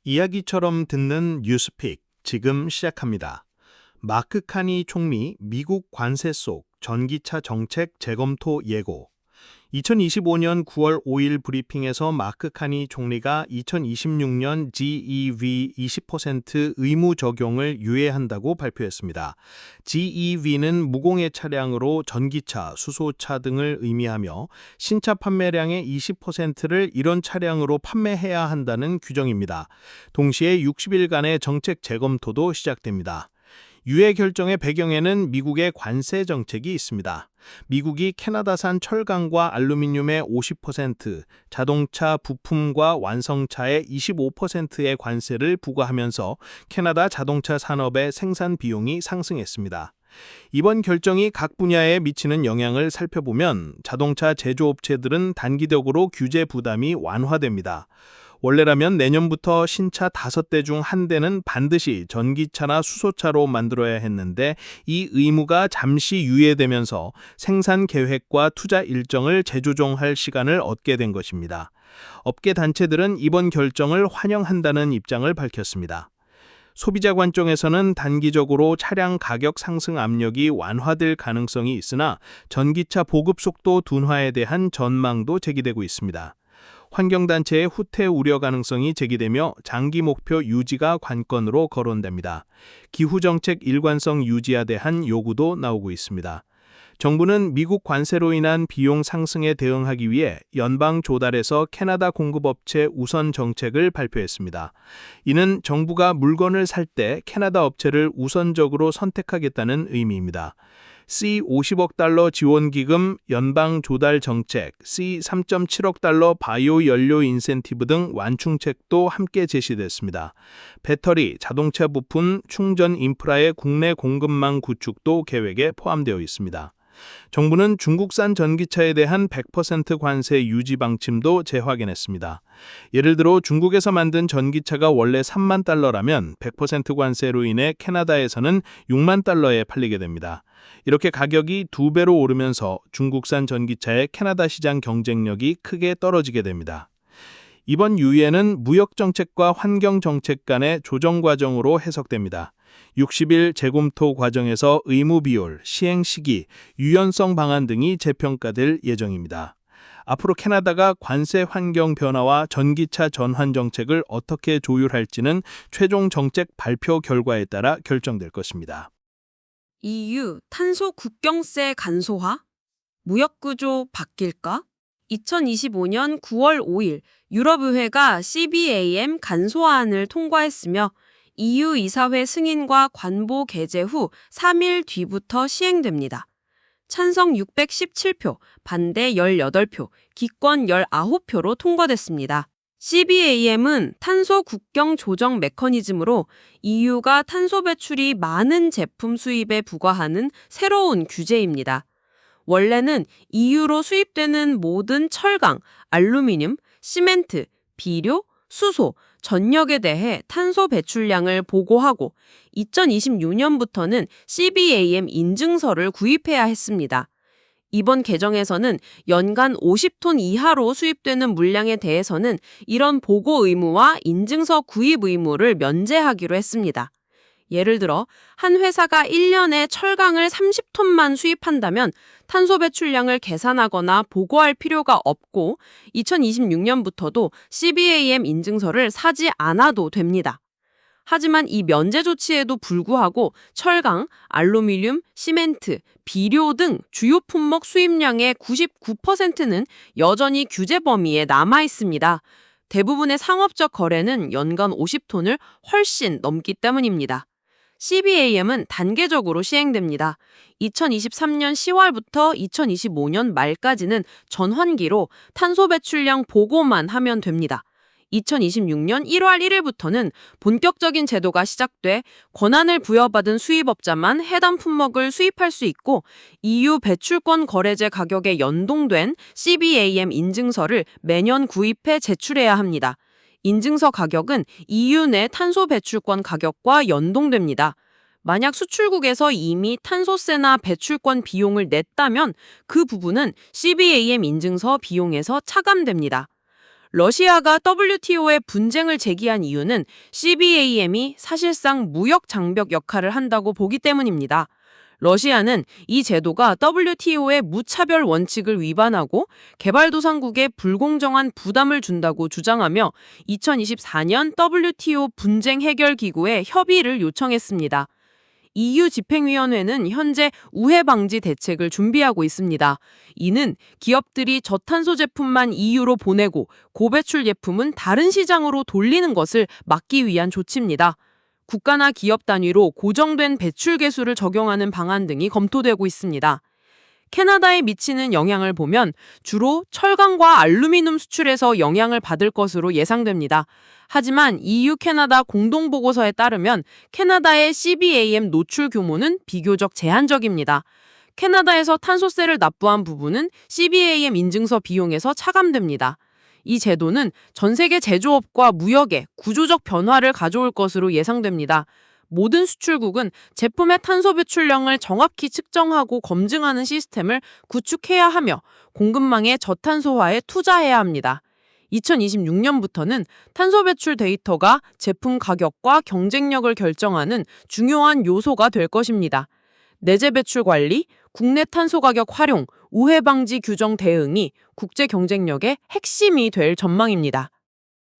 이야기처럼 듣는 뉴스픽 지금 시작합니다. 마크 카니 총리 미국 관세 속 전기차 정책 재검토 예고. 2025년 9월 5일 브리핑에서 마크 카니 총리가 2026년 GEV 20% 의무 적용을 유예한다고 발표했습니다. GEV는 무공해 차량으로 전기차, 수소차 등을 의미하며 신차 판매량의 20%를 이런 차량으로 판매해야 한다는 규정입니다. 동시에 60일간의 정책 재검토도 시작됩니다. 유예 결정의 배경에는 미국의 관세 정책이 있습니다. 미국이 캐나다산 철강과 알루미늄의 50%, 자동차 부품과 완성차의 25%의 관세를 부과하면서 캐나다 자동차 산업의 생산 비용이 상승했습니다. 이번 결정이 각 분야에 미치는 영향을 살펴보면 자동차 제조업체들은 단기적으로 규제 부담이 완화됩니다. 원래라면 내년부터 신차 5대 중 1대는 반드시 전기차나 수소차로 만들어야 했는데 이 의무가 잠시 유예되면서 생산 계획과 투자 일정을 재조정할 시간을 얻게 된 것입니다. 업계 단체들은 이번 결정을 환영한다는 입장을 밝혔습니다. 소비자 관점에서는 단기적으로 차량 가격 상승 압력이 완화될 가능성이 있으나 전기차 보급 속도 둔화에 대한 전망도 제기되고 있습니다. 환경단체의 후퇴 우려 가능성이 제기되며 장기 목표 유지가 관건으로 거론됩니다. 기후정책 일관성 유지에 대한 요구도 나오고 있습니다. 정부는 미국 관세로 인한 비용 상승에 대응하기 위해 연방 조달에서 캐나다 공급업체 우선 정책을 발표했습니다. 이는 정부가 물건을 살 때 캐나다 업체를 우선적으로 선택하겠다는 의미입니다. C50억 달러 지원기금, 연방 조달 정책, C3.7억 달러 바이오 연료 인센티브 등 완충책도 함께 제시됐습니다. 배터리, 자동차 부품, 충전 인프라의 국내 공급망 구축도 계획에 포함되어 있습니다. 정부는 중국산 전기차에 대한 100% 관세 유지 방침도 재확인했습니다. 예를 들어 중국에서 만든 전기차가 원래 3만 달러라면 100% 관세로 인해 캐나다에서는 6만 달러에 팔리게 됩니다. 이렇게 가격이 2배로 오르면서 중국산 전기차의 캐나다 시장 경쟁력이 크게 떨어지게 됩니다. 이번 유예는 무역정책과 환경정책 간의 조정 과정으로 해석됩니다. 60일 재검토 과정에서 의무 비율, 시행 시기, 유연성 방안 등이 재평가될 예정입니다. 앞으로 캐나다가 관세 환경 변화와 전기차 전환 정책을 어떻게 조율할지는 최종 정책 발표 결과에 따라 결정될 것입니다. EU 탄소 국경세 간소화? 무역구조 바뀔까? 2025년 9월 5일 유럽의회가 CBAM 간소화안을 통과했으며 EU 이사회 승인과 관보 개재 후 3일 뒤부터 시행됩니다. 찬성 617표, 반대 18표, 기권 19표로 통과됐습니다. CBAM은 탄소 국경 조정 메커니즘으로 EU가 탄소 배출이 많은 제품 수입에 부과하는 새로운 규제입니다. 원래는 EU로 수입되는 모든 철강, 알루미늄, 시멘트, 비료, 수소, 전력에 대해 탄소 배출량을 보고하고 2026년부터는 CBAM 인증서를 구입해야 했습니다. 이번 개정에서는 연간 50톤 이하로 수입되는 물량에 대해서는 이런 보고 의무와 인증서 구입 의무를 면제하기로 했습니다. 예를 들어 한 회사가 1년에 철강을 30톤만 수입한다면 탄소 배출량을 계산하거나 보고할 필요가 없고 2026년부터도 CBAM 인증서를 사지 않아도 됩니다. 하지만 이 면제 조치에도 불구하고 철강, 알루미늄, 시멘트, 비료 등 주요 품목 수입량의 99%는 여전히 규제 범위에 남아 있습니다. 대부분의 상업적 거래는 연간 50톤을 훨씬 넘기 때문입니다. CBAM은 단계적으로 시행됩니다. 2023년 10월부터 2025년 말까지는 전환기로 탄소 배출량 보고만 하면 됩니다. 2026년 1월 1일부터는 본격적인 제도가 시작돼 권한을 부여받은 수입업자만 해당 품목을 수입할 수 있고 EU 배출권 거래제 가격에 연동된 CBAM 인증서를 매년 구입해 제출해야 합니다. 인증서 가격은 EU 내 탄소 배출권 가격과 연동됩니다. 만약 수출국에서 이미 탄소세나 배출권 비용을 냈다면 그 부분은 CBAM 인증서 비용에서 차감됩니다. 러시아가 WTO에 분쟁을 제기한 이유는 CBAM이 사실상 무역 장벽 역할을 한다고 보기 때문입니다. 러시아는 이 제도가 WTO의 무차별 원칙을 위반하고 개발도상국에 불공정한 부담을 준다고 주장하며 2024년 WTO 분쟁 해결 기구에 협의를 요청했습니다. EU 집행위원회는 현재 우회 방지 대책을 준비하고 있습니다. 이는 기업들이 저탄소 제품만 EU로 보내고 고배출 제품은 다른 시장으로 돌리는 것을 막기 위한 조치입니다. 국가나 기업 단위로 고정된 배출 계수를 적용하는 방안 등이 검토되고 있습니다. 캐나다에 미치는 영향을 보면 주로 철강과 알루미늄 수출에서 영향을 받을 것으로 예상됩니다. 하지만 EU 캐나다 공동보고서에 따르면 캐나다의 CBAM 노출 규모는 비교적 제한적입니다. 캐나다에서 탄소세를 납부한 부분은 CBAM 인증서 비용에서 차감됩니다. 이 제도는 전 세계 제조업과 무역에 구조적 변화를 가져올 것으로 예상됩니다. 모든 수출국은 제품의 탄소 배출량을 정확히 측정하고 검증하는 시스템을 구축해야 하며 공급망의 저탄소화에 투자해야 합니다. 2026년부터는 탄소 배출 데이터가 제품 가격과 경쟁력을 결정하는 중요한 요소가 될 것입니다. 내재 배출 관리, 국내 탄소 가격 활용, 우회 방지 규정 대응이 국제 경쟁력의 핵심이 될 전망입니다.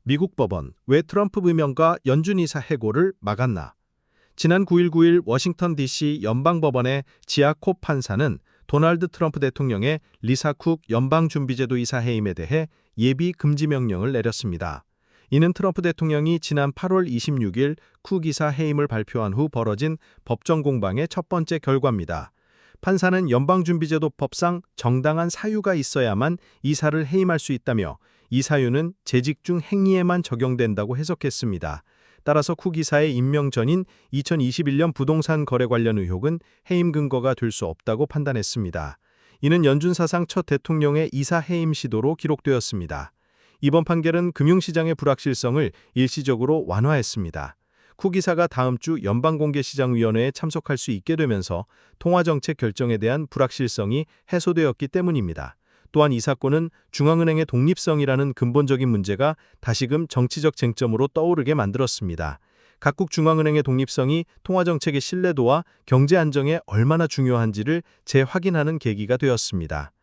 미국 법원 왜 트럼프 의명과 연준 이사 해고를 막았나? 지난 9일 워싱턴 DC 연방법원의 지아 코 판사는 도널드 트럼프 대통령의 리사 쿡 연방준비제도 이사 해임에 대해 예비 금지 명령을 내렸습니다. 이는 트럼프 대통령이 지난 8월 26일 쿡 이사 해임을 발표한 후 벌어진 법정 공방의 첫 번째 결과입니다. 판사는 연방준비제도법상 정당한 사유가 있어야만 이사를 해임할 수 있다며 이 사유는 재직 중 행위에만 적용된다고 해석했습니다. 따라서 쿡 이사의 임명 전인 2021년 부동산 거래 관련 의혹은 해임 근거가 될 수 없다고 판단했습니다. 이는 연준 사상 첫 대통령의 이사 해임 시도로 기록되었습니다. 이번 판결은 금융시장의 불확실성을 일시적으로 완화했습니다. 쿡 이사가 다음 주 연방공개시장위원회에 참석할 수 있게 되면서 통화정책 결정에 대한 불확실성이 해소되었기 때문입니다. 또한 이 사건은 중앙은행의 독립성이라는 근본적인 문제가 다시금 정치적 쟁점으로 떠오르게 만들었습니다. 각국 중앙은행의 독립성이 통화정책의 신뢰도와 경제 안정에 얼마나 중요한지를 재확인하는 계기가 되었습니다.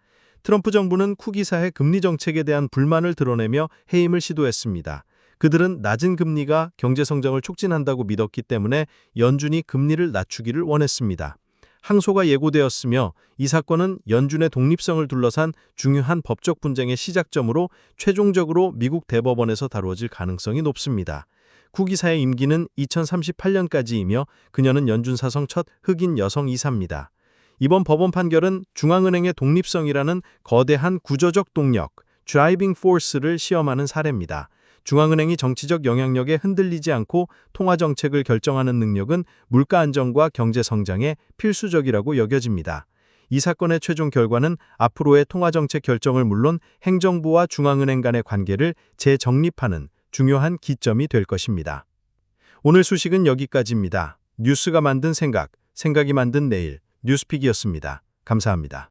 트럼프 정부는 쿡 이사의 금리 정책에 대한 불만을 드러내며 해임을 시도했습니다. 그들은 낮은 금리가 경제 성장을 촉진한다고 믿었기 때문에 연준이 금리를 낮추기를 원했습니다. 항소가 예고되었으며 이 사건은 연준의 독립성을 둘러싼 중요한 법적 분쟁의 시작점으로 최종적으로 미국 대법원에서 다루어질 가능성이 높습니다. 쿡 이사의 임기는 2038년까지이며 그녀는 연준 사상 첫 흑인 여성 이사입니다. 이번 법원 판결은 중앙은행의 독립성이라는 거대한 구조적 동력, 드라이빙 포스를 시험하는 사례입니다. 중앙은행이 정치적 영향력에 흔들리지 않고 통화정책을 결정하는 능력은 물가 안정과 경제 성장에 필수적이라고 여겨집니다. 이 사건의 최종 결과는 앞으로의 통화정책 결정을 물론 행정부와 중앙은행 간의 관계를 재정립하는 중요한 기점이 될 것입니다. 오늘 소식은 여기까지입니다. 뉴스가 만든 생각, 생각이 만든 내일, 뉴스픽이었습니다. 감사합니다.